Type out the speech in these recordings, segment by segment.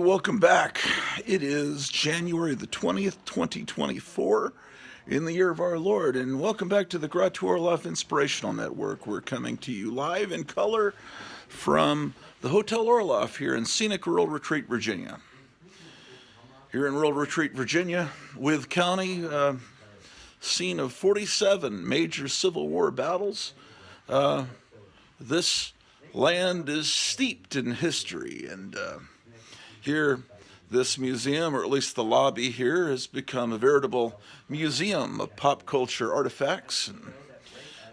Welcome back. It is January the 20th, 2024, in the year of our Lord, and welcome back to the Orloff Inspirational Network. We're coming to you live in color from the Hotel Orloff here in scenic rural Retreat, Virginia. Here in rural Retreat, Virginia, with county, scene of 47 major Civil War battles. This land is steeped in history, and here, this museum, or at least the lobby here, has become a veritable museum of pop culture artifacts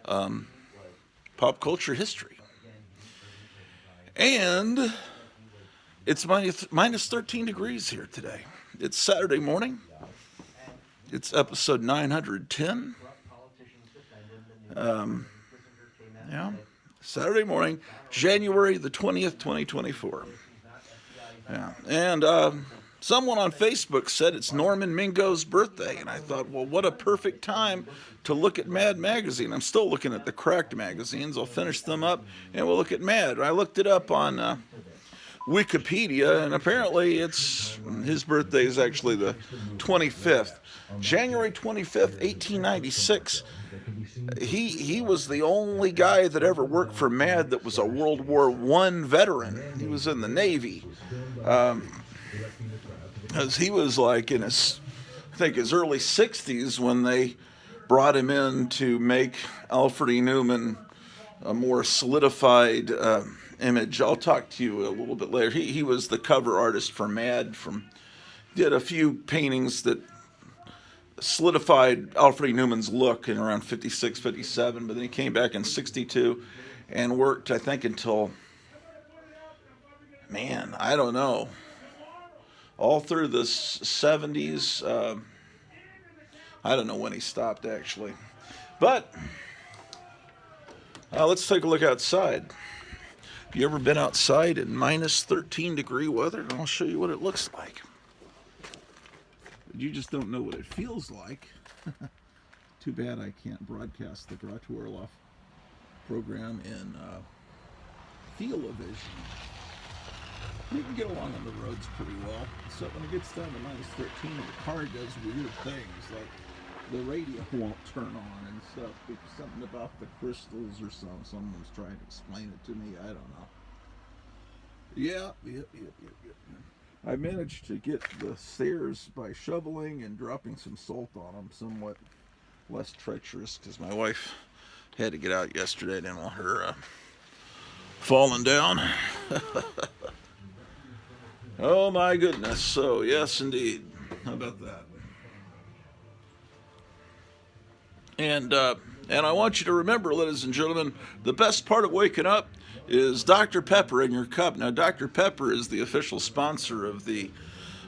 and pop culture history. And it's minus 13 degrees here today. It's Saturday morning. It's episode 910. Saturday morning, January the 20th, 2024. Yeah, and someone on Facebook said it's Norman Mingo's birthday, and I thought, well, what a perfect time to look at Mad magazine. I'm still looking at the Cracked magazines. I'll finish them up, and we'll look at Mad. I looked it up on Wikipedia, and apparently his birthday is actually the 25th. January 25th, 1896. He was the only guy that ever worked for Mad that was a World War I veteran. He was in the Navy. Because he was like in his early 60s when they brought him in to make Alfred E. Neuman a more solidified image. I'll talk to you a little bit later. He was the cover artist for Mad. Did a few paintings that solidified Alfred E. Neuman's look in around 56, 57, but then he came back in 62 and worked, I think, until, I don't know, all through the 70s. I don't know when he stopped, actually. But let's take a look outside. Have you ever been outside in minus 13 degree weather? I'll show you what it looks like. You just don't know what it feels like. Too bad I can't broadcast the Orloff program in feel-o-vision. You can get along on the roads pretty well. So when it gets down to minus 13, the car does weird things, like the radio won't turn on and stuff. Because something about the crystals or something. Someone was trying to explain it to me. I don't know. Yep. I managed to get the stairs by shoveling and dropping some salt on them, somewhat less treacherous, because my wife had to get out yesterday. I didn't want her falling down. Oh my goodness. So, yes, indeed. How about that? And I want you to remember, ladies and gentlemen, the best part of waking up is Dr. Pepper in your cup. Now, Dr. Pepper is the official sponsor of the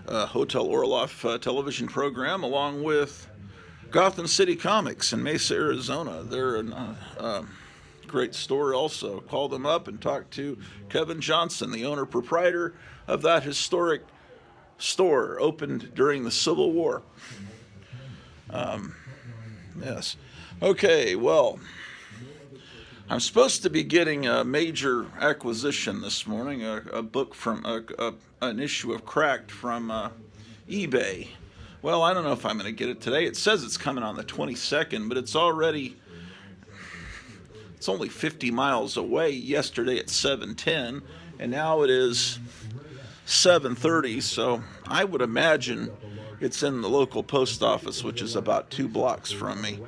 Hotel Orloff television program, along with Gotham City Comics in Mesa, Arizona. They're a great store also. Call them up and talk to Kevin Johnson, the owner-proprietor of that historic store, opened during the Civil War. Yes. Okay, well, I'm supposed to be getting a major acquisition this morning, a book from an issue of Cracked from eBay. Well, I don't know if I'm going to get it today. It says it's coming on the 22nd, but it's only 50 miles away. Yesterday at 7:10, and now it is 7:30, so I would imagine it's in the local post office, which is about 2 blocks from me.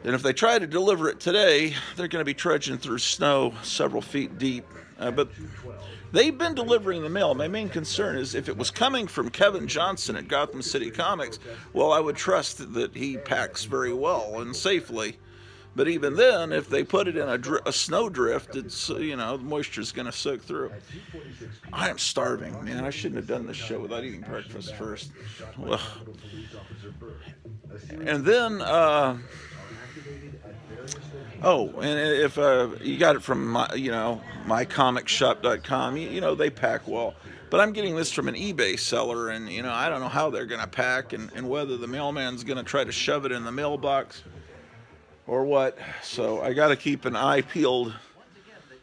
And if they try to deliver it today, they're going to be trudging through snow several feet deep. But they've been delivering the mail. My main concern is if it was coming from Kevin Johnson at Gotham City Comics, well, I would trust that he packs very well and safely. But even then, if they put it in a snow drift, it's, the moisture's going to soak through. I am starving, man. I shouldn't have done this show without eating breakfast first. Ugh. And then, and if you got it from mycomicshop.com, they pack well. But I'm getting this from an eBay seller, and I don't know how they're going to pack, and whether the mailman's going to try to shove it in the mailbox or what. So I got to keep an eye peeled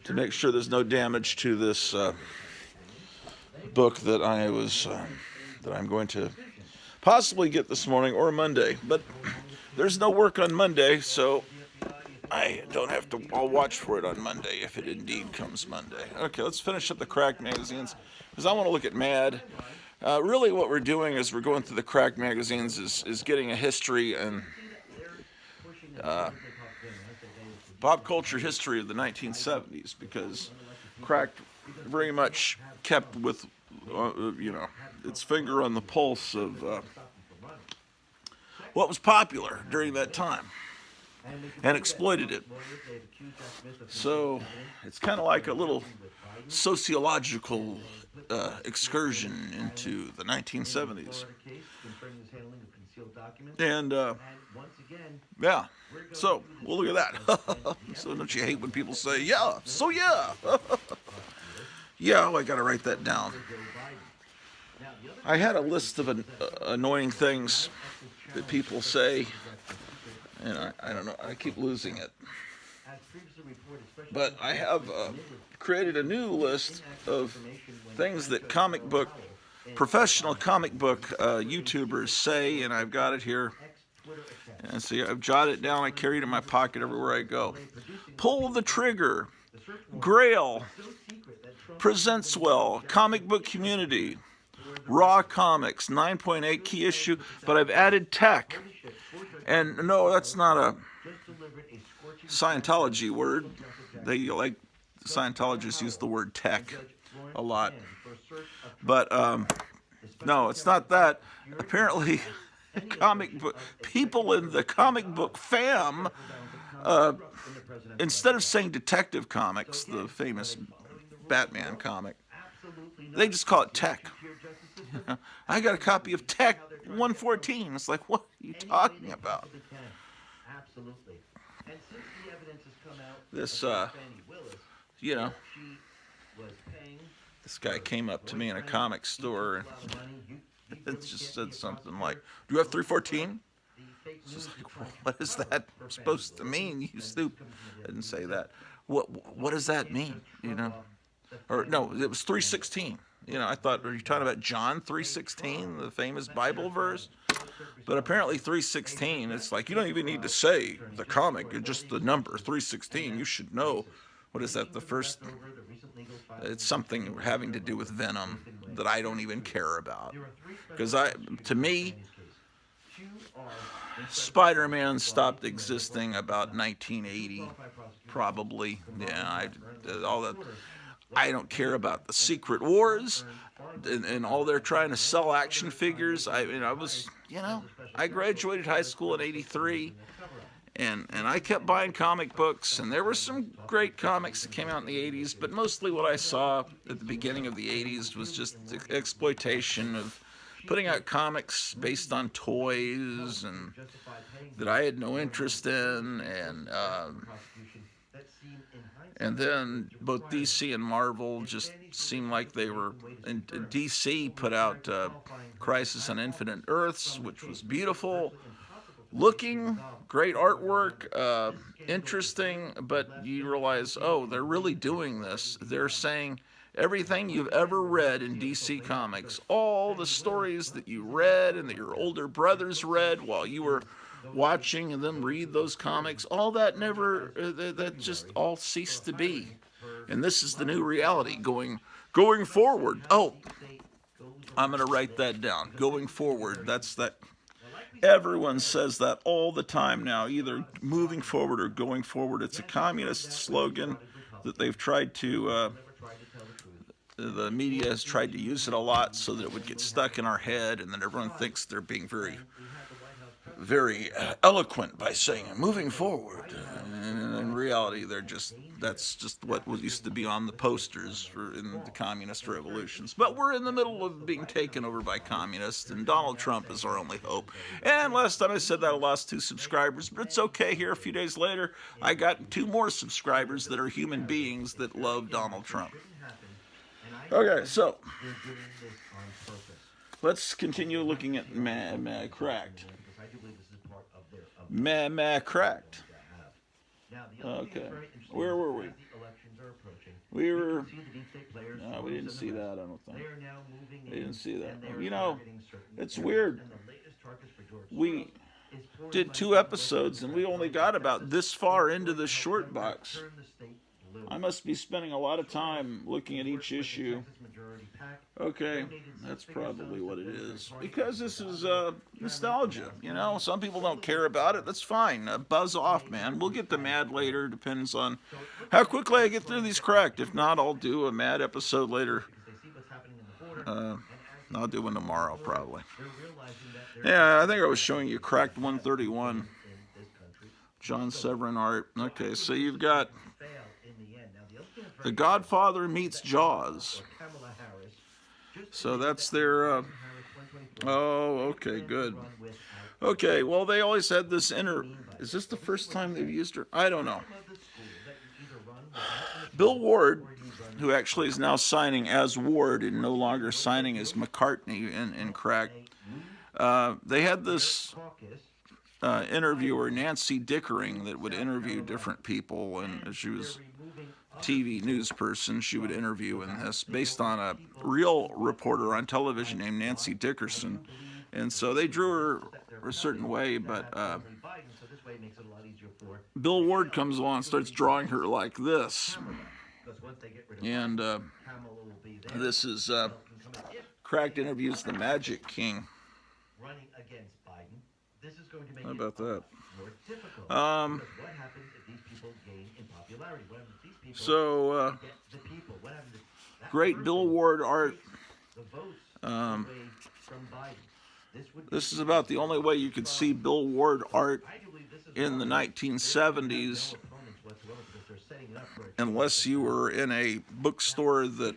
to make sure there's no damage to this book that I'm going to possibly get this morning or Monday. But there's no work on Monday, so I don't have to. I'll watch for it on Monday if it indeed comes Monday. Okay, let's finish up the Cracked magazines because I want to look at Mad. Really, what we're doing is we're going through the Cracked magazines is getting a history and pop culture history of the 1970s, because Cracked very much kept with its finger on the pulse of what was popular during that time and exploited it. So it's kind of like a little sociological excursion into the 1970s. And yeah, so we'll look at that. So don't you hate when people say, yeah, so yeah. Yeah, I gotta write that down. I had a list of annoying things that people say, and I don't know, I keep losing it. But I have created a new list of things that professional comic book YouTubers say, and I've got it here. And see, I've jotted it down. I carry it in my pocket everywhere I go. Pull the Trigger, Grail, Presents Well, Comic Book Community, Raw Comics, 9.8 key issue, but I've added tech. And no, that's not a Scientology word. Scientologists use the word tech a lot. But no, it's not that. Apparently, people in the comic book fam, instead of saying Detective Comics, the famous Batman comic, they just call it Tech. I got a copy of Tech 114. It's like, what are you talking about? This, this guy came up to me in a comic store and it just said something like, "Do you have 314?" It's just like, well, what is that supposed to mean, you stupid? I didn't say that. What does that mean? Or no, it was 316. I thought, are you talking about John 3:16, the famous Bible verse? But apparently 3:16, it's like you don't even need to say the comic, it's just the number 3:16. You should know. What is that? The first? It's something having to do with Venom that I don't even care about, because to me, Spider-Man stopped existing about 1980, probably. Yeah, all that. I don't care about the Secret Wars and all they're trying to sell action figures. I graduated high school in '83, and I kept buying comic books, and there were some great comics that came out in the '80s, but mostly what I saw at the beginning of the '80s was just the exploitation of putting out comics based on toys and that I had no interest in, and then both DC and Marvel just seemed like they were. And DC put out Crisis on Infinite Earths, which was beautiful looking, great artwork, interesting, but you realize, oh, they're really doing this. They're saying everything you've ever read in DC Comics, all the stories that you read and that your older brothers read while you were watching them read those comics, all that that just all ceased to be. And this is the new reality going forward. Oh, I'm going to write that down. Going forward. That's that. Everyone says that all the time now, either moving forward or going forward. It's a communist slogan that they've tried to, the media has tried to use it a lot so that it would get stuck in our head, and then everyone thinks they're being very, very eloquent by saying moving forward. And in reality, that's just what used to be on the posters in the communist revolutions. But we're in the middle of being taken over by communists, and Donald Trump is our only hope. And last time I said that, I lost 2 subscribers, but it's okay. Here, a few days later, I got 2 more subscribers that are human beings that love Donald Trump. Okay, so let's continue looking at Mad Cracked. Mad Cracked. Okay. Where were we? We were. No, we didn't see that, I don't think. We didn't see that. You know, it's weird. We did 2 episodes and we only got about this far into the short box. I must be spending a lot of time looking at each issue. Okay, that's probably what it is. Because this is nostalgia, you know. Some people don't care about it. That's fine. Buzz off, man. We'll get to Mad later. Depends on how quickly I get through these Cracked. If not, I'll do a Mad episode later. I'll do one tomorrow, probably. Yeah, I think I was showing you Cracked 131. John Severin art. Okay, so you've got The Godfather meets Jaws. So that's their, oh, okay, good. Okay, well, they always had this is this the first time they've used her? I don't know. Bill Ward, who actually is now signing as Ward and no longer signing as McCartney in Crack, they had this interviewer, Nancy Dickering, that would interview different people, and she was TV news person. She would interview in this based on a real reporter on television named Nancy Dickerson, and so they drew her a certain way, but Bill Ward comes along and starts drawing her like this, and this is Cracked interviews the Magic King. How about that? So, great Bill Ward art. This is about the only way you could see Bill Ward art in the 1970s, unless you were in a bookstore that,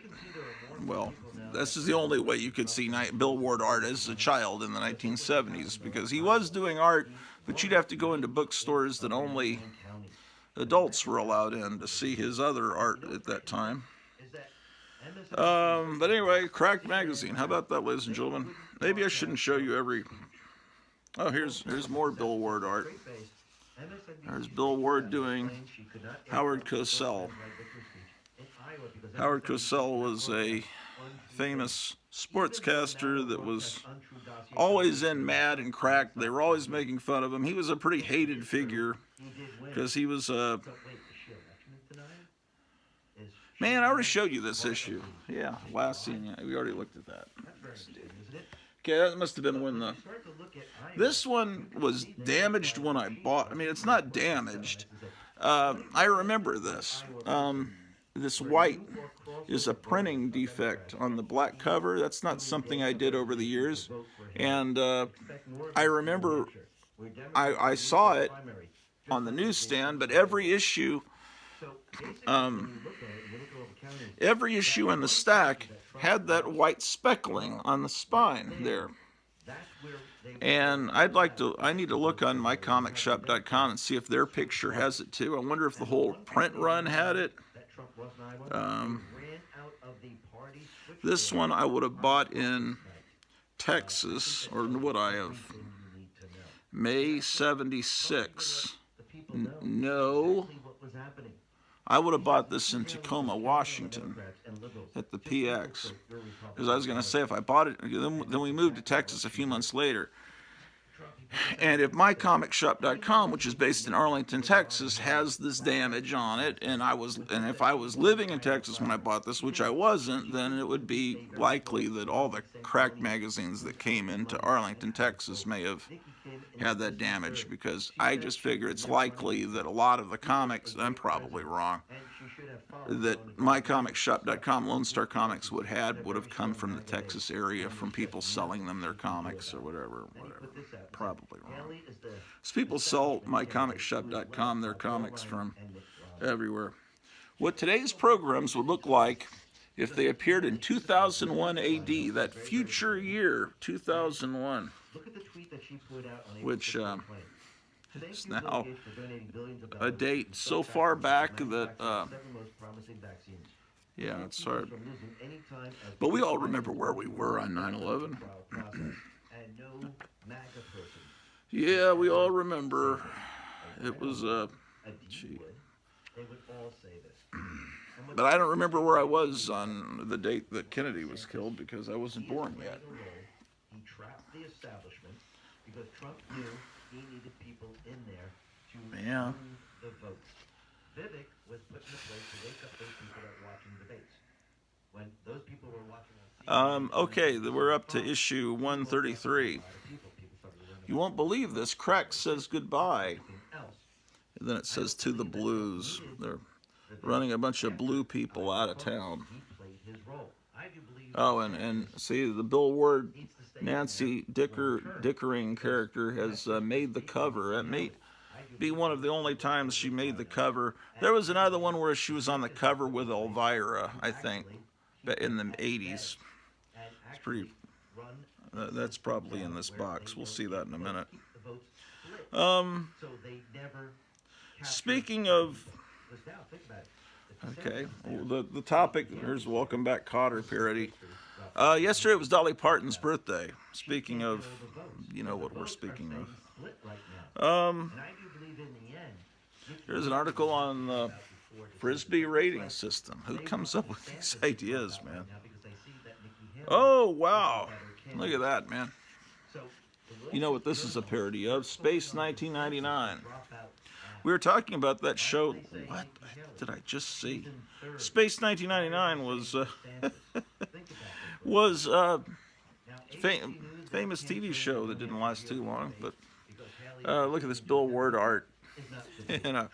well, this is the only way you could see Bill Ward art as a child in the 1970s, because he was doing art, but you'd have to go into bookstores that only adults were allowed in to see his other art at that time. But anyway, Cracked magazine. How about that, ladies and gentlemen? Maybe I shouldn't show you every... Oh, here's more Bill Ward art. There's Bill Ward doing Howard Cosell. Howard Cosell was a famous sportscaster that was always in Mad and Cracked. They were always making fun of him. He was a pretty hated figure because he was a... Man, I already showed you this issue. Yeah, last scene. We already looked at that. Okay, that must have been when the... This one was damaged when I bought... I mean, it's not damaged. I remember this. This white is a printing defect on the black cover. That's not something I did over the years. And I remember I saw it on the newsstand, but every issue in the stack had that white speckling on the spine there. And I need to look on mycomicshop.com and see if their picture has it too. I wonder if the whole print run had it. This one I would have bought in Texas, or would I have? May 76. No. I would have bought this in Tacoma, Washington, at the PX. Because I was going to say, if I bought it, then we moved to Texas a few months later. And if mycomicshop.com, which is based in Arlington, Texas, has this damage on it, and if I was living in Texas when I bought this, which I wasn't, then it would be likely that all the Cracked magazines that came into Arlington, Texas may have had that damage, because I just figure it's likely that a lot of the comics, I'm probably wrong, that mycomicshop.com, Lone Star Comics would have come from the Texas area, from people selling them their comics or whatever. Probably wrong. So people sell mycomicshop.com their comics from everywhere. What today's programs would look like if they appeared in 2001 AD, that future year, 2001, which is now a date so far back that, yeah, it's hard. But we all remember where we were on 9/11. Yeah, we all remember. It was Gee. They would all say this. But I don't remember where I was on the date that Kennedy was killed because I wasn't born yet. He trapped the establishment because Trump knew he needed people in there to win the votes. Vivek was put in a place to wake up those people that were watching debates. When those people were watching on Okay, we're up to issue 133. You won't believe this. Crack says goodbye. And then it says to the blues. They're running a bunch of blue people out of town. Oh, and see, the Bill Ward, Nancy Dickering character has made the cover. It may be one of the only times she made the cover. There was another one where she was on the cover with Elvira, I think, in the 80s. It's pretty. That's probably in this box. We'll see that in a minute. Speaking of, okay, the topic, here's Welcome Back Cotter parody. Yesterday was Dolly Parton's birthday. Speaking of, you know what we're speaking of. Here's an article on the Frisbee rating system. Who comes up with these ideas, man? Oh, wow. Look at that, man. You know what this is a parody of? Space 1999. We were talking about that show. What did I just see? Space 1999 was famous TV show that didn't last too long. But look at this Bill Ward art. You know,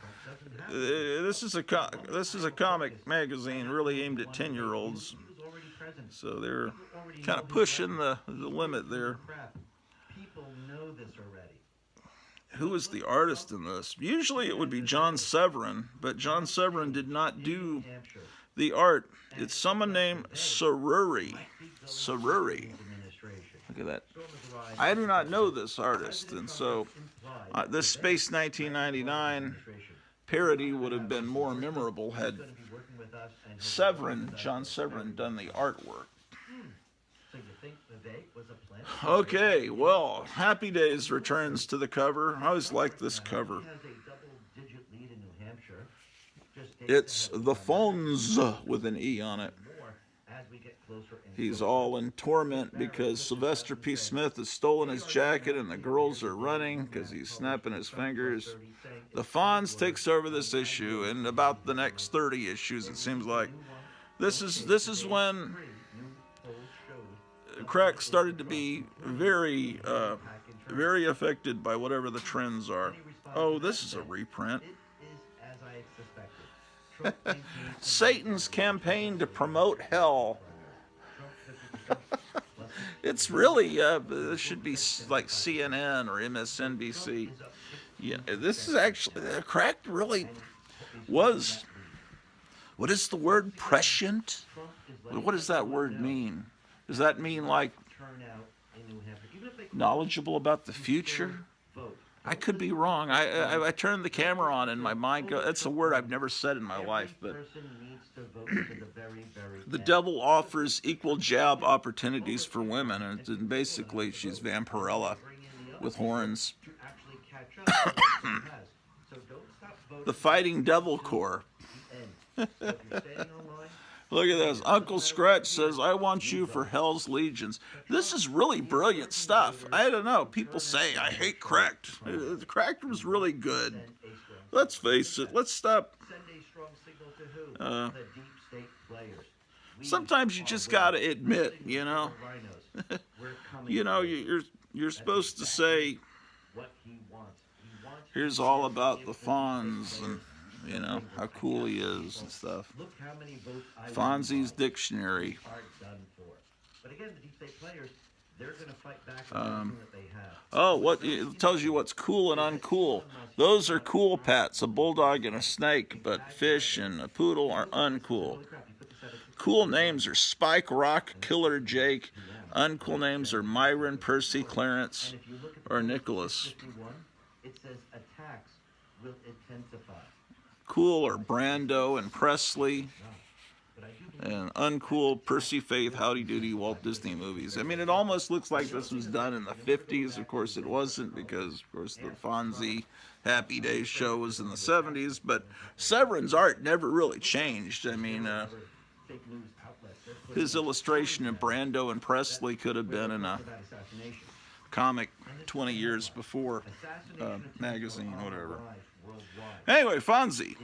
this is a comic magazine really aimed at 10-year-olds. So they're kind of pushing the limit there. People know this already. Who is the artist in this? Usually it would be John Severin, but John Severin did not do the art. It's someone named Saruri. Saruri. Look at that. I do not know this artist, and so this Space 1999 parody would have been more memorable had John Severin, done the artwork. Okay, well, Happy Days returns to the cover. I always like this cover. It's the Phones with an E on it. He's all in torment because Sylvester P. Smith has stolen his jacket and the girls are running because he's snapping his fingers. The Fonz takes over this issue, and about the next 30 issues, it seems like. This is when Crack started to be very affected by whatever the trends are. Oh, this is a reprint. Satan's campaign to promote hell. It's really, this should be like CNN or MSNBC. Yeah, this is actually, Crack really was, what is the word, prescient? What does that word mean? Does that mean like knowledgeable about the future? I could be wrong. I turned the camera on and my mind goes, that's a word I've never said in my life, but the devil offers equal job opportunities for women, and basically she's Vampirella with horns. The Fighting Devil Corps. Look at this. Uncle Scratch says, I want you for Hell's Legions. This is really brilliant stuff. I don't know. People say, I hate Cracked. Cracked was really good. Let's face it. Let's stop. Sometimes you just got to admit, you know. You know, you're supposed to say, here's all about the Fonz and, you know, how cool he is and stuff. Fonzie's Dictionary. Oh, what it tells you what's cool and uncool. Those are cool pets, a bulldog and a snake, but fish and a poodle are uncool. Cool names are Spike, Rock, Killer Jake. Uncool names are Myron, Percy, Clarence, or Nicholas. Cool are Brando and Presley. and uncool Percy Faith, Howdy Doody Walt Disney movies. I mean, it almost looks like this was done in the 50s. Of course, it wasn't, because, of course, the Fonzie Happy Days show was in the 70s. But Severin's art never really changed. I mean, his illustration of Brando and Presley could have been in a comic 20 years before, magazine, whatever. Anyway, Fonzie.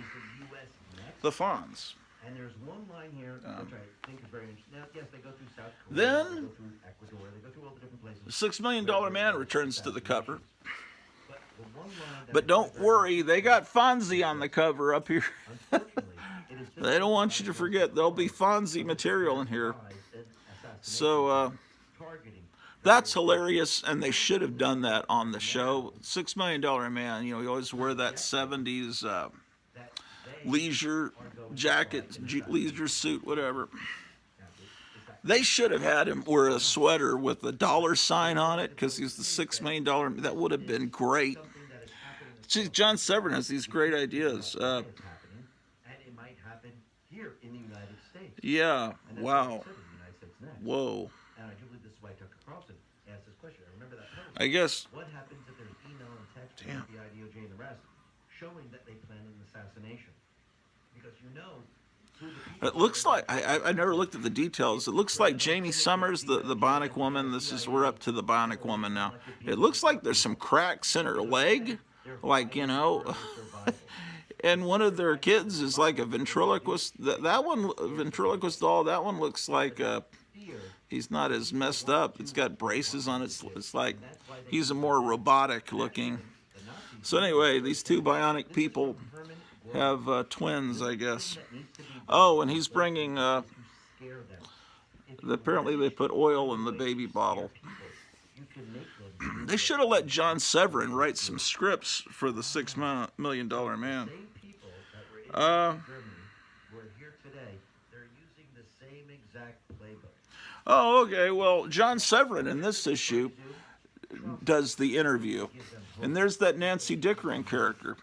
The Fonz. And there's one line here which I think is very interesting. Now, yes, they go through South Korea, Then, they go through Ecuador, they go through all the different places. The $6 Million Man returns to the cover. But the one line that But don't worry, they got Fonzie on the cover up here. They don't want you to forget, there'll be Fonzie material in here. So, that's hilarious, and they should have done that on the show. $6 Million Man, you know, you always wear that 70s leisure jacket, leisure suit, whatever. They should have had him wear a sweater with a dollar sign on it, because he's the $6 million. That would have been great. Geez, John Severin has these great ideas. Yeah, wow. Whoa. I guess. What happens if there's email and text from the IDOJ and the rest showing that they planned an assassination? Because you know. It looks like I never looked at the details. It looks like Jamie Summers, the Bionic Woman. We're up to the Bionic Woman now. It looks like there's some cracks in her leg, like, you know. And one of their kids is like a ventriloquist. That one, ventriloquist doll. That one looks like he's not as messed up. It's got braces on it. It's like he's a more robotic looking. So anyway, these two bionic people have twins, I guess. Oh, and he's bringing, apparently they put oil in the baby bottle. They should have let John Severin write some scripts for the $6 Million Man. Oh, okay. Well, John Severin in this issue does the interview. And there's that Nancy Dickering character.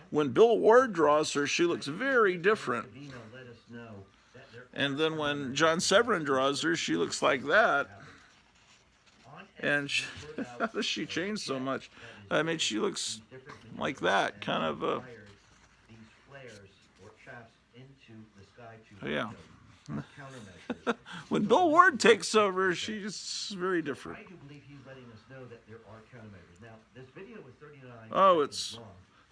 When Bill Ward draws her, she looks very different. And then when John Severin draws her, she looks like that. And how does she change so much? I mean, she looks like that, kind of. Yeah. When Bill Ward takes over, she's very different. Oh, it's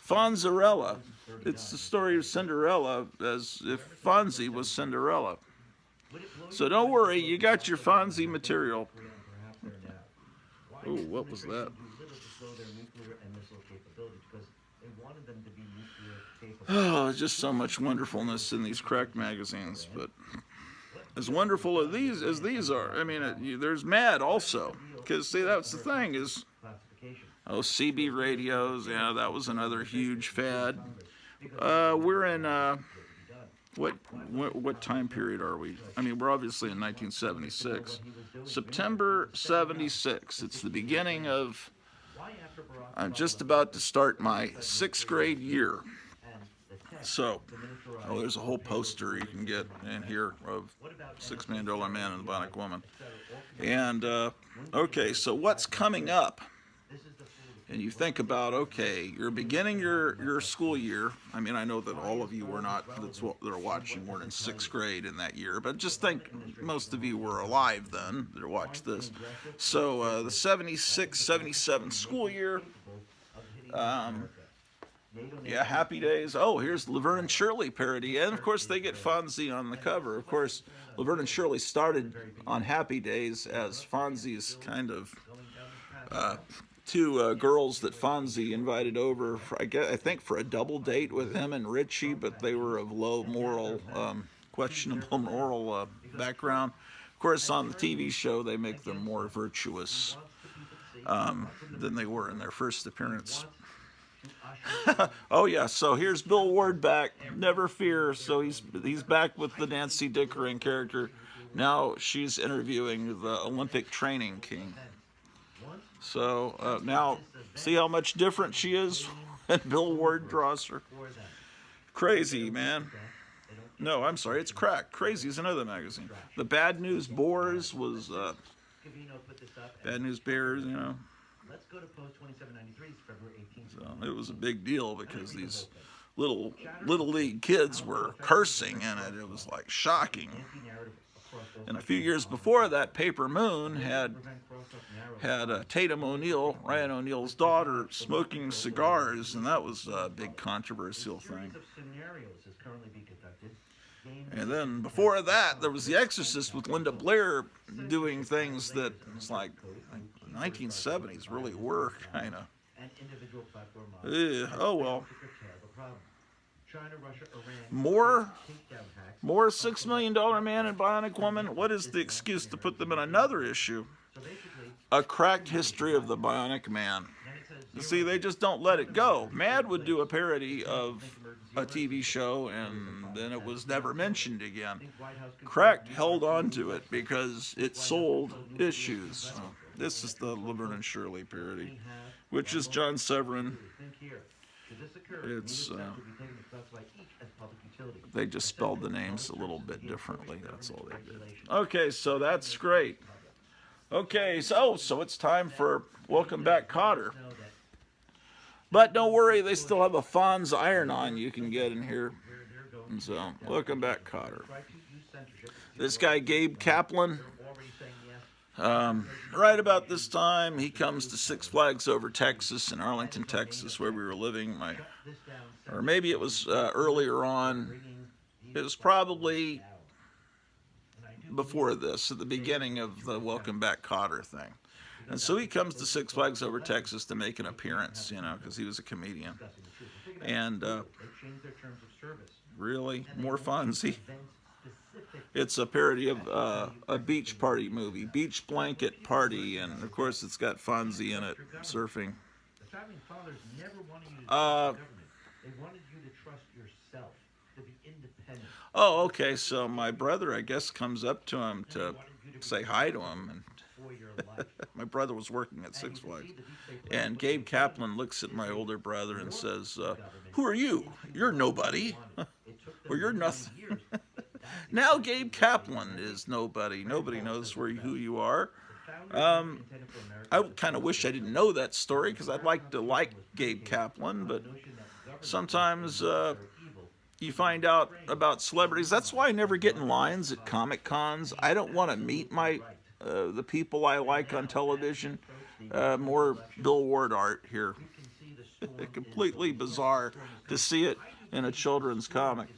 Fonzarella. It's the story of Cinderella, as if Fonzie was Cinderella. So don't worry, you got your Fonzie material. Oh, what was that? Oh, just so much wonderfulness in these cracked magazines, but as wonderful as these are. I mean, there's Mad also, because see, that's the thing is, oh, CB radios, yeah, that was another huge fad. We're in what time period are we? I mean, we're obviously in 1976, September 76. It's the beginning of. I'm just about to start my 6th grade year. So, oh, there's a whole poster you can get in here of $6 Million Man and the Bionic Woman. And, okay, so what's coming up? And you think about, okay, you're beginning your school year. I mean, I know that all of you were not, that's what they're watching, weren't in 6th grade in that year. But just think most of you were alive then that watched this. So, the 76, 77 school year. Yeah, Happy Days. Oh, here's Laverne and Shirley parody. And, of course, they get Fonzie on the cover. Of course, Laverne and Shirley started on Happy Days as Fonzie's kind of two girls that Fonzie invited over, for, I think, for a double date with him and Richie, but they were of low moral, questionable moral background. Of course, on the TV show, they make them more virtuous than they were in their first appearance. Oh yeah, so here's Bill Ward back. Never fear. So he's back with the Nancy Dickering character. Now she's interviewing the Olympic training king. So now see how much different she is when Bill Ward draws her. Crazy, man. No, I'm sorry, it's Crack. Crazy is another magazine. The Bad News Boars was Scavino put this up. Bad News Bears, you know. Let's go to post 2793, February 18th. So it was a big deal because these little league kids were cursing in it. It was like shocking. And a few years before that, Paper Moon had Tatum O'Neal, Ryan O'Neal's daughter, smoking cigars, and that was a big controversial thing. And then before that, there was The Exorcist with Linda Blair doing things that was like 1970s really were kind of. Oh well. More $6 Million Man and Bionic Woman. What is the excuse to put them in another issue? A Cracked History of the Bionic Man. You see, they just don't let it go. Mad would do a parody of a TV show, and then it was never mentioned again. Cracked held on to it because it sold issues. So this is the Laverne and Shirley parody, which is John Severin. It's they just spelled the names a little bit differently. That's all they did. Okay, so that's great. Okay, so it's time for Welcome Back, Kotter. But don't worry, they still have a Fonz iron-on you can get in here. And so, Welcome Back, Kotter. This guy, Gabe Kaplan, right about this time, he comes to Six Flags Over Texas in Arlington, Texas, where we were living. Or maybe it was earlier on. It was probably before this, at the beginning of the Welcome Back, Kotter thing. And so he comes to Six Flags Over Texas to make an appearance, you know, because he was a comedian. And really, more Fonzie. It's a parody of a beach party movie, Beach Blanket Party, and of course it's got Fonzie in it, surfing. They wanted you to trust yourself, to be independent. Oh, okay, so my brother, I guess, comes up to him to say hi to him, and my brother was working at Six Flags, and Gabe Kaplan looks at my older brother and says, who are you? You're nobody, or you're nothing. Now Gabe Kaplan is nobody. Nobody knows who you are. I kind of wish I didn't know that story, because I'd like to like Gabe Kaplan, but sometimes you find out about celebrities. That's why I never get in lines at Comic Cons. I don't want to meet the people I like on television. More Bill Ward art here. Completely bizarre to see it in a children's comic.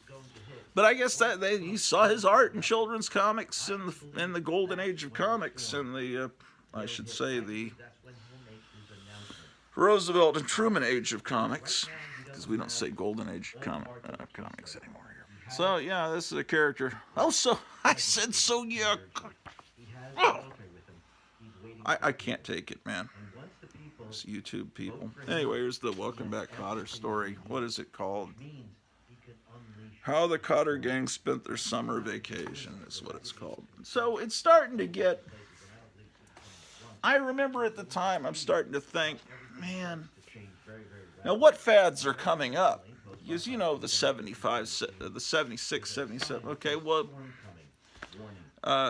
But I guess that you saw his art in children's comics in the golden age of comics, and I should say the Roosevelt and Truman age of comics, because we don't say golden age comics anymore here. So yeah, this is a character. Oh, so I said so. Yeah. Oh. I can't take it, man. It's YouTube people. Anyway, here's the Welcome Back, Kotter story. What is it called? How the Kotter Gang Spent Their Summer Vacation is what it's called. So it's starting to get... I remember at the time, I'm starting to think, man, now what fads are coming up? Because, you know, the 75, the 76, 77, okay, well,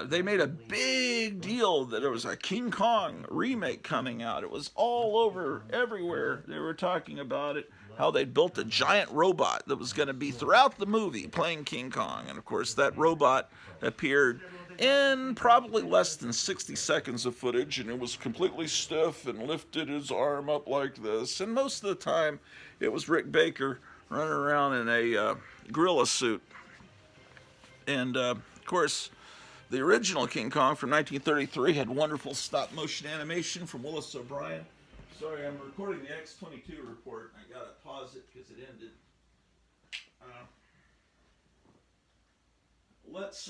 they made a big deal that there was a King Kong remake coming out. It was all over, everywhere. They were talking about it, how they built a giant robot that was going to be throughout the movie playing King Kong. And, of course, that robot appeared in probably less than 60 seconds of footage, and it was completely stiff and lifted his arm up like this. And most of the time, it was Rick Baker running around in a gorilla suit. And, of course, the original King Kong from 1933 had wonderful stop-motion animation from Willis O'Brien. Sorry, I'm recording the X-22 report. I gotta pause it because it ended. Let's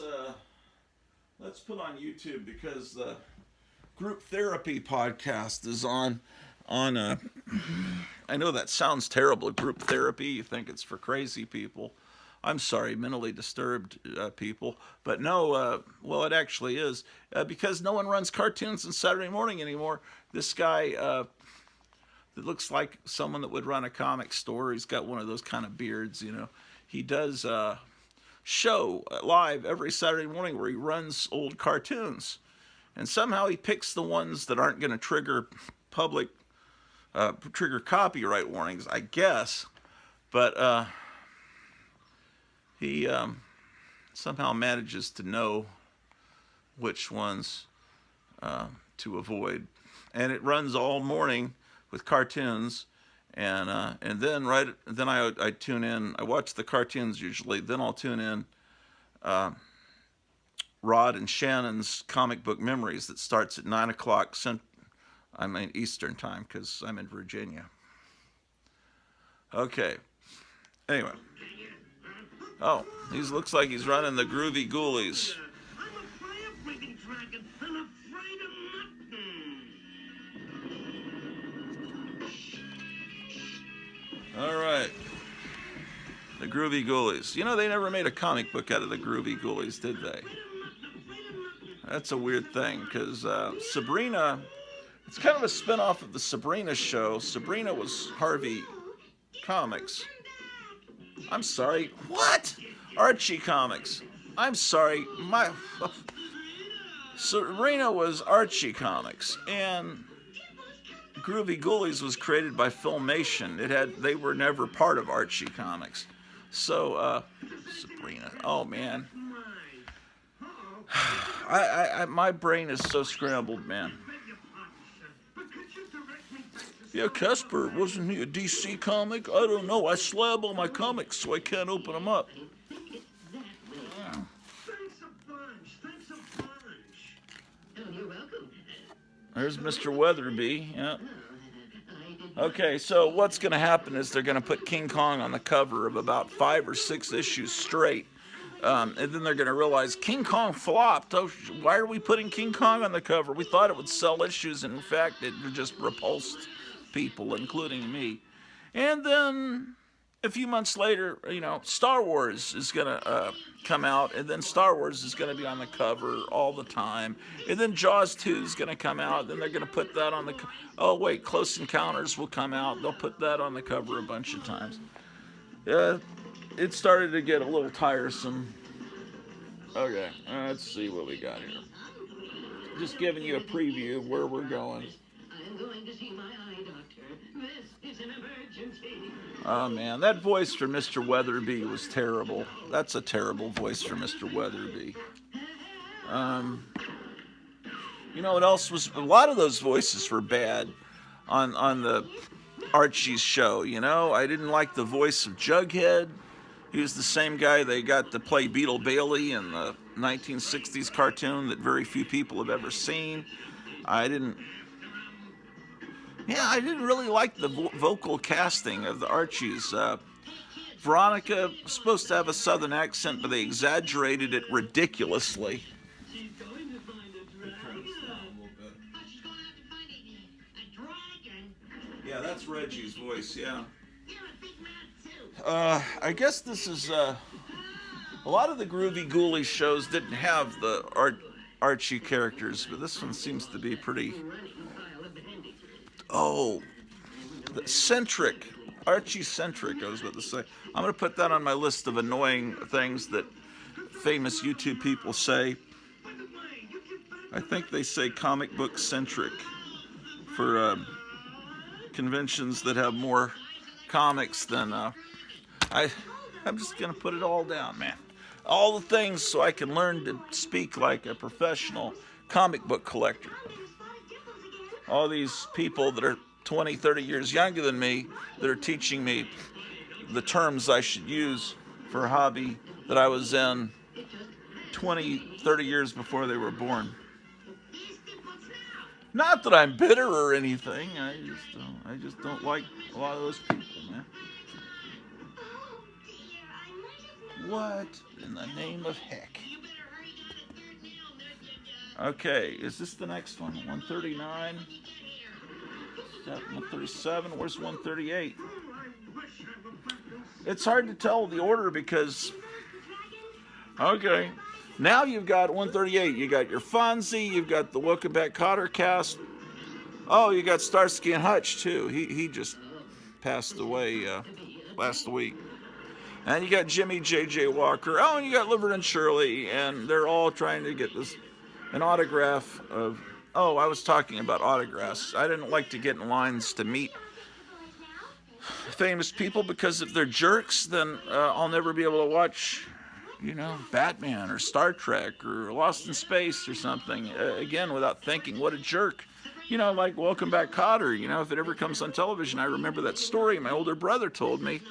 put on YouTube, because the group therapy podcast is on. I know that sounds terrible, group therapy. You think it's for crazy people. I'm sorry, mentally disturbed people. But no, well, it actually is. Because no one runs cartoons on Saturday morning anymore. This guy that looks like someone that would run a comic store. He's got one of those kind of beards, you know. He does show live every Saturday morning where he runs old cartoons. And somehow he picks the ones that aren't going to trigger copyright warnings, I guess. But he somehow manages to know which ones to avoid. And it runs all morning with cartoons. And then I tune in. I watch the cartoons usually. Then I'll tune in Rod and Shannon's Comic Book Memories that starts at 9 o'clock Eastern time, because I'm in Virginia. Okay. Anyway. Oh, he looks like he's running the Groovy Ghoulies. I'm a fire-breathing dragon. I'm afraid of nothing. All right. The Groovy Ghoulies. You know, they never made a comic book out of the Groovy Ghoulies, did they? That's a weird thing, because Sabrina, it's kind of a spin-off of the Sabrina show. Sabrina was Harvey Comics. I'm sorry. What? Archie Comics. I'm sorry. Sabrina was Archie Comics, and Groovy Ghoulies was created by Filmation. They were never part of Archie Comics. So, Sabrina. Oh man. My brain is so scrambled, man. Yeah, Casper, wasn't he a DC comic? I don't know. I slab all my comics so I can't open them up. There's Mr. Weatherby. Yeah. Okay, so what's going to happen is they're going to put King Kong on the cover of about 5 or 6 issues straight. And then they're going to realize King Kong flopped. Oh, why are we putting King Kong on the cover? We thought it would sell issues, and in fact, it just repulsed people, including me. And then a few months later, Star Wars is going to come out, and then Star Wars is going to be on the cover all the time. And then Jaws 2 is going to come out, then they're going to put that on the oh wait, Close Encounters will come out. They'll put that on the cover a bunch of times. It started to get a little tiresome. Okay, let's see what we got here. Just giving you a preview of where we're going. I'm going to see my eye doctor. This is an emergency. Oh man, that voice for Mr. Weatherby was terrible. That's a terrible voice for Mr. Weatherby. You know what else was? A lot of those voices were bad on the Archie's show. I didn't like the voice of Jughead. He was the same guy they got to play Beetle Bailey in the 1960s cartoon that very few people have ever seen. I didn't really like the vocal casting of the Archies. Veronica was supposed to have a southern accent, but they exaggerated it ridiculously. She's going to find a dragon. She's going out to find a dragon. Yeah, that's Reggie's voice, yeah. You're a big man too. I guess this is a lot of the Groovy Ghoulies shows didn't have the Archie characters, but this one seems to be pretty. Oh, centric, Archie centric. I was about to say. I'm going to put that on my list of annoying things that famous YouTube people say. I think they say comic book centric for conventions that have more comics than I'm just gonna put it all down, man. All the things so I can learn to speak like a professional comic book collector. All these people that are 20, 30 years younger than me that are teaching me the terms I should use for a hobby that I was in 20, 30 years before they were born. Not that I'm bitter or anything. I just don't like a lot of those people, man. What in the name of heck? Okay, is this the next one? 139? 137? Where's 138? It's hard to tell the order because... Okay. Now you've got 138. You got your Fonzie. You've got the Welcome Back Cotter cast. Oh, you got Starsky and Hutch, too. He just passed away last week. And you got Jimmy J.J. Walker. Oh, and you got Laverne and Shirley. And they're all trying to get an autograph of... Oh, I was talking about autographs. I didn't like to get in lines to meet famous people because if they're jerks, then I'll never be able to watch, Batman or Star Trek or Lost in Space or something again without thinking, what a jerk. Like Welcome Back, Kotter. If it ever comes on television, I remember that story my older brother told me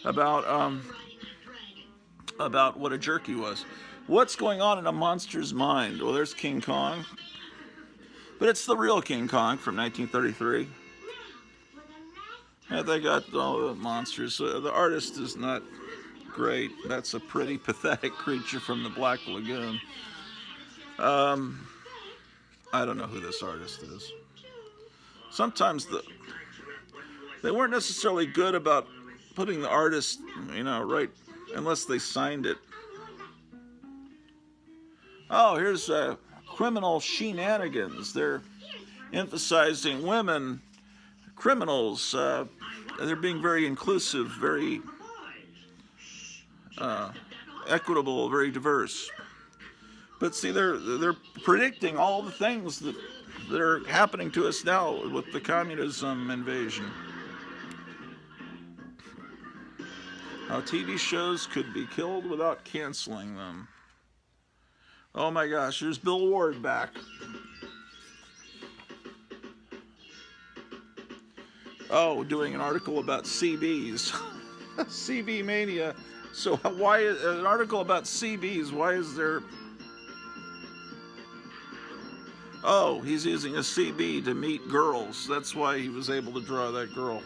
about what a jerk he was. What's going on in a monster's mind? Well, there's King Kong. But it's the real King Kong from 1933. And they got all the monsters. The artist is not great. That's a pretty pathetic creature from the Black Lagoon. I don't know who this artist is. Sometimes they weren't necessarily good about putting the artist, right, unless they signed it. Oh, here's criminal shenanigans. They're emphasizing women, criminals. They're being very inclusive, very equitable, very diverse. But see, they're predicting all the things that are happening to us now with the communism invasion. How TV shows could be killed without canceling them. Oh my gosh, there's Bill Ward back. Oh, doing an article about CBs. CB mania. So why is an article about CBs? Why is there... Oh, he's using a CB to meet girls. That's why he was able to draw that girl.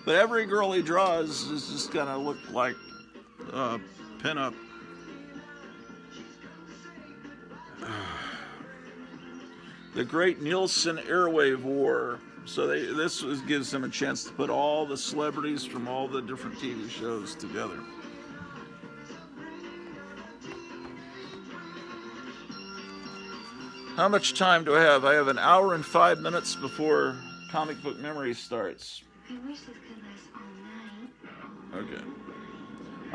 But every girl he draws is just gonna look like pinup. The Great Nielsen Airwave War. So this gives them a chance to put all the celebrities from all the different TV shows together. How much time do I have? I have an hour and 5 minutes before Comic Book Memory starts. I wish this could last all night. Okay.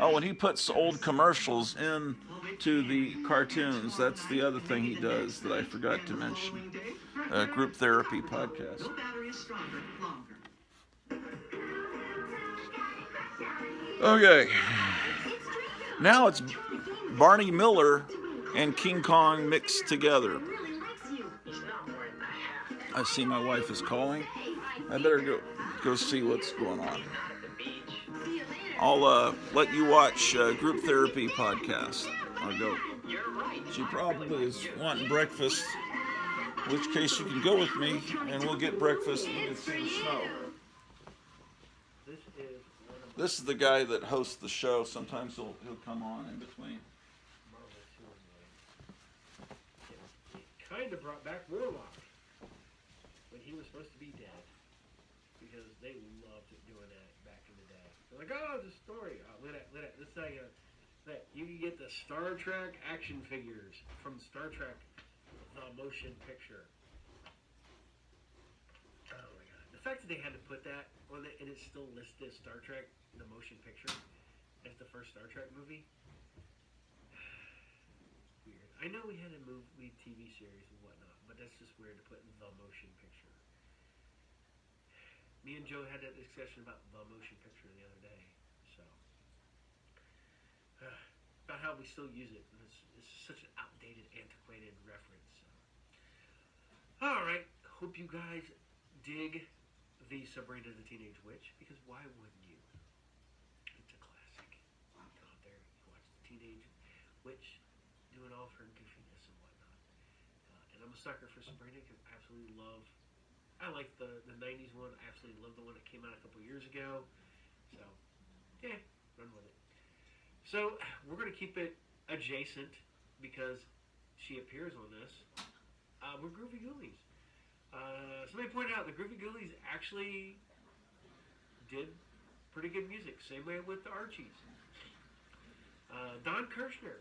Oh, and he puts old commercials into the cartoons. That's the other thing he does that I forgot to mention. Group Therapy podcast. Okay. Now it's Barney Miller and King Kong mixed together. I see my wife is calling. I better go see what's going on. I'll let you watch Group Therapy podcast. I'll go. She probably is wanting breakfast, in which case you can go with me and we'll get breakfast and you can see the snow. This is the guy that hosts the show. Sometimes he'll come on in between. Kind of brought back Orloff when he was supposed to be dead, because they loved doing that back in the day. They're like, oh, the story. Look at this thing. That you can get the Star Trek action figures from Star Trek, the motion picture. Oh my god! The fact that they had to put that on it and it's still listed as Star Trek, the motion picture, as the first Star Trek movie. Weird. I know we had a movie, TV series and whatnot, but that's just weird to put in the motion picture. Me and Joe had that discussion about the motion picture the other day, so about how we still use it. It's such an outdated, antiquated reference. So. All right, hope you guys dig the Sabrina the Teenage Witch, because why wouldn't you? It's a classic. Go out there, you watch the Teenage Witch doing all of her goofiness and whatnot. And I'm a sucker for Sabrina because I absolutely love. I like the 90s one. I absolutely love the one that came out a couple years ago. So, yeah, run with it. So, we're going to keep it adjacent because she appears on this. We're Groovy Ghoulies. Somebody pointed out the Groovy Ghoulies actually did pretty good music. Same way with the Archies. Don Kirshner,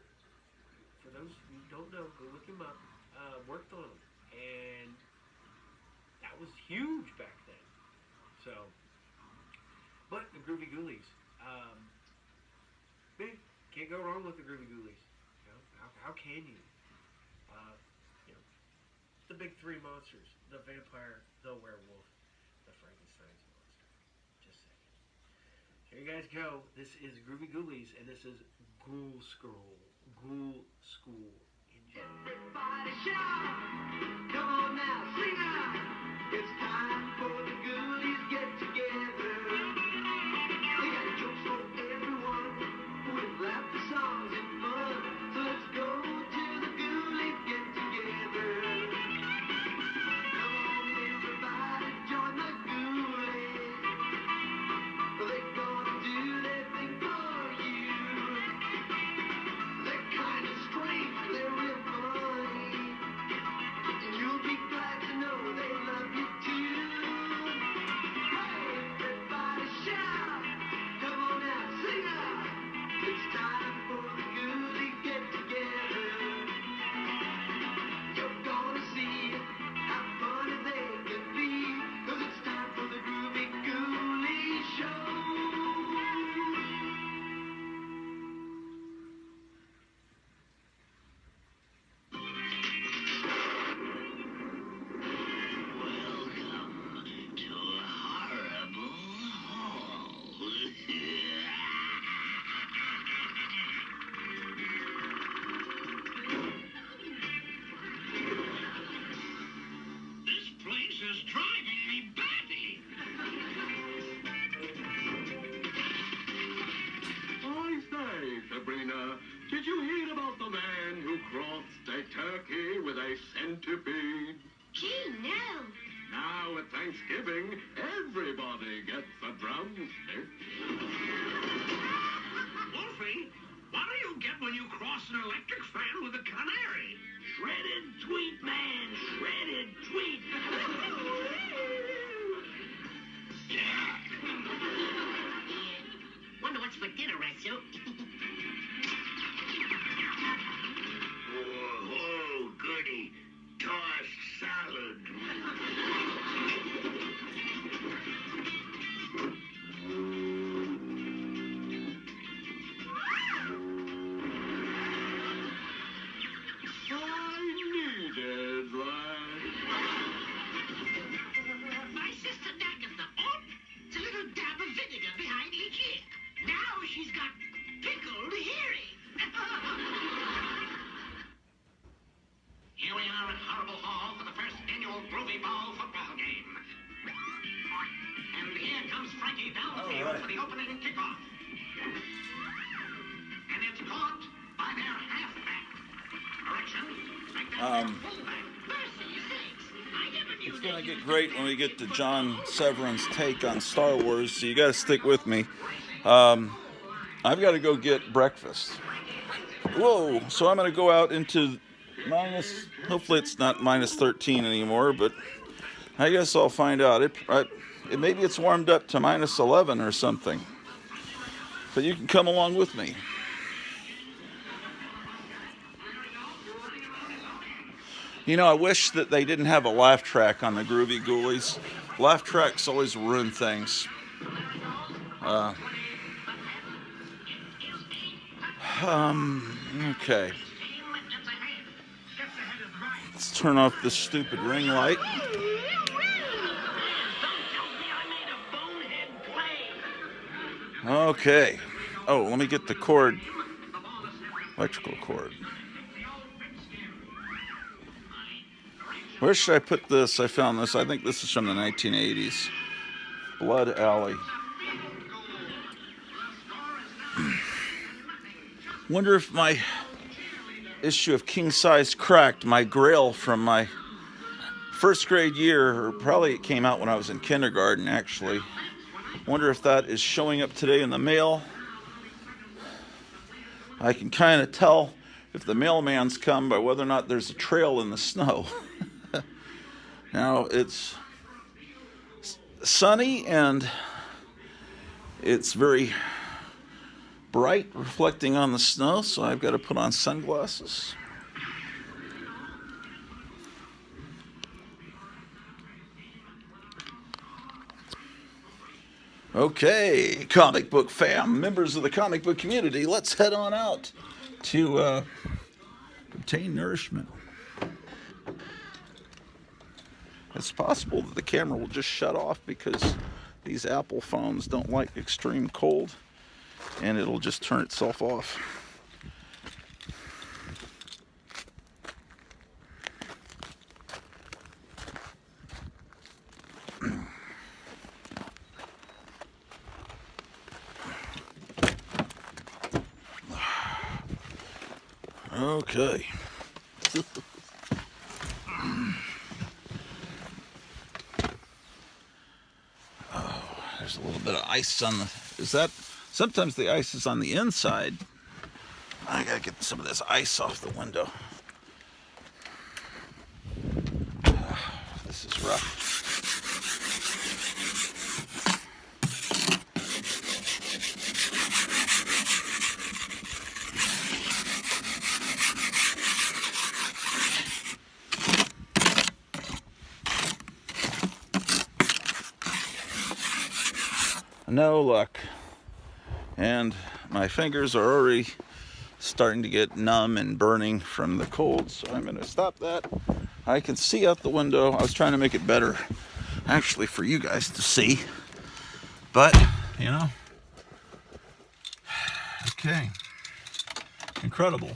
for those who don't know, go look him up, worked on them. And that was huge back then. So, but the Groovy Ghoulies, can't go wrong with the Groovy Ghoulies. You know, how can you? You know, the big three monsters: the vampire, the werewolf, the Frankenstein's monster. Just saying. Here you guys go. This is Groovy Ghoulies, and this is Ghoul School. Ghoul School. Enjoy. Everybody shout! Come on now, sing out! It's time for the Ghoulies get together. They got jokes for everyone with laughter, songs, and fun. So let's go to the Ghoulies get together. Come on, everybody, join the Ghoulies. They're gonna do their thing for you. They're kind of strange, they're real funny. And you'll be glad to know they love you too. Hey, everybody shout! Come on now, sing out! It's time for the Ghoulies get together. You're gonna see how funny they can be. 'Cause it's time for the Groovy Ghoulies show. Welcome to a horrible hall. This place is driving me batty. I say, Sabrina, did you hear about the man who crossed a turkey with a centipede? Gee, no. Now at Thanksgiving, everybody gets a drumstick. Wolfie, what do you get when you cross an electric fan with a canary? Shredded tweet, man. Shredded tweet. Yeah. Wonder what's for dinner, Rexo? Oh, goody. Tossed salad. I needed that. My sister Agatha, it's a little dab of vinegar behind each ear. Now she's got pickled hearing. Here we are at Horrible Hall for the first annual Groovy Ball football game. And here comes Frankie down the field for the opening kickoff. And it's caught by their halfback. Correction, make that their fullback. Mercy sakes, I never knew It's they going to get used great the when we get to halfback John football. Severin's take on Star Wars, so you got to stick with me. I've got to go get breakfast. Whoa, so I'm going to go out into hopefully it's not minus 13 anymore, but I guess I'll find out. Maybe it's warmed up to minus 11 or something. But you can come along with me. You know, I wish that they didn't have a laugh track on the Groovy Ghoulies. Laugh tracks always ruin things. Okay. Let's turn off this stupid ring light. Don't tell me I made a bonehead play. Okay. Oh, let me get the cord. Electrical cord. Where should I put this? I found this. I think this is from the 1980s. Blood Alley. Wonder if my issue of King Size Cracked, my grail from my first grade year, or probably it came out when I was in kindergarten, actually. Wonder if that is showing up today in the mail. I can kind of tell if the mailman's come by whether or not there's a trail in the snow. Now, it's sunny and it's very bright, reflecting on the snow, so I've got to put on sunglasses. Okay, comic book fam, members of the comic book community, let's head on out to obtain nourishment. It's possible that the camera will just shut off because these Apple phones don't like extreme cold, and it'll just turn itself off. Okay. Oh, there's a little bit of ice on the... Is that... Sometimes the ice is on the inside. I gotta get some of this ice off the window. This is rough. No luck. And my fingers are already starting to get numb and burning from the cold, so I'm going to stop that. I can see out the window. I was trying to make it better, actually, for you guys to see. But, you know. Okay. Incredible.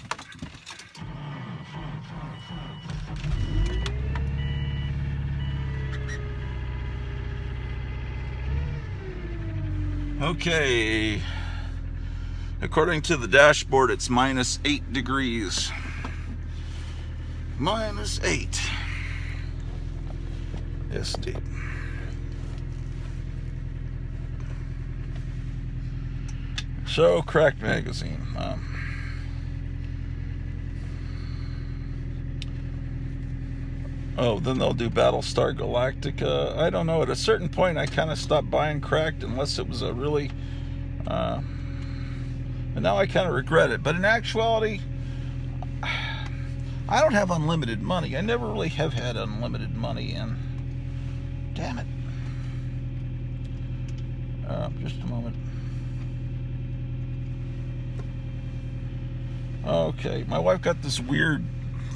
Okay, according to the dashboard, it's minus 8 degrees. Minus 8. Yes, deep. So, Cracked Magazine. Oh, then they'll do Battlestar Galactica. I don't know. At a certain point, I kind of stopped buying Cracked unless it was a really... and now I kind of regret it. But in actuality, I don't have unlimited money. I never really have had unlimited money, and... Damn it. Just a moment. Okay, my wife got this weird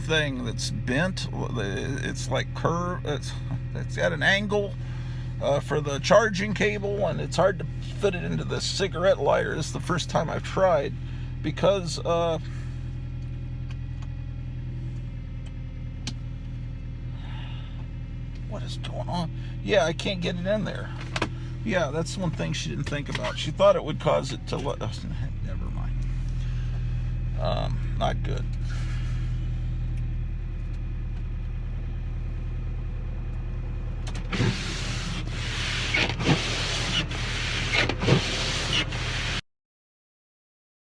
thing that's bent. It's like curved. It's got an angle for the charging cable, and it's hard to fit it into the cigarette lighter. This is the first time I've tried because what is going on? Yeah, I can't get it in there. Yeah, that's one thing she didn't think about. She thought it would cause it to never mind. Not good.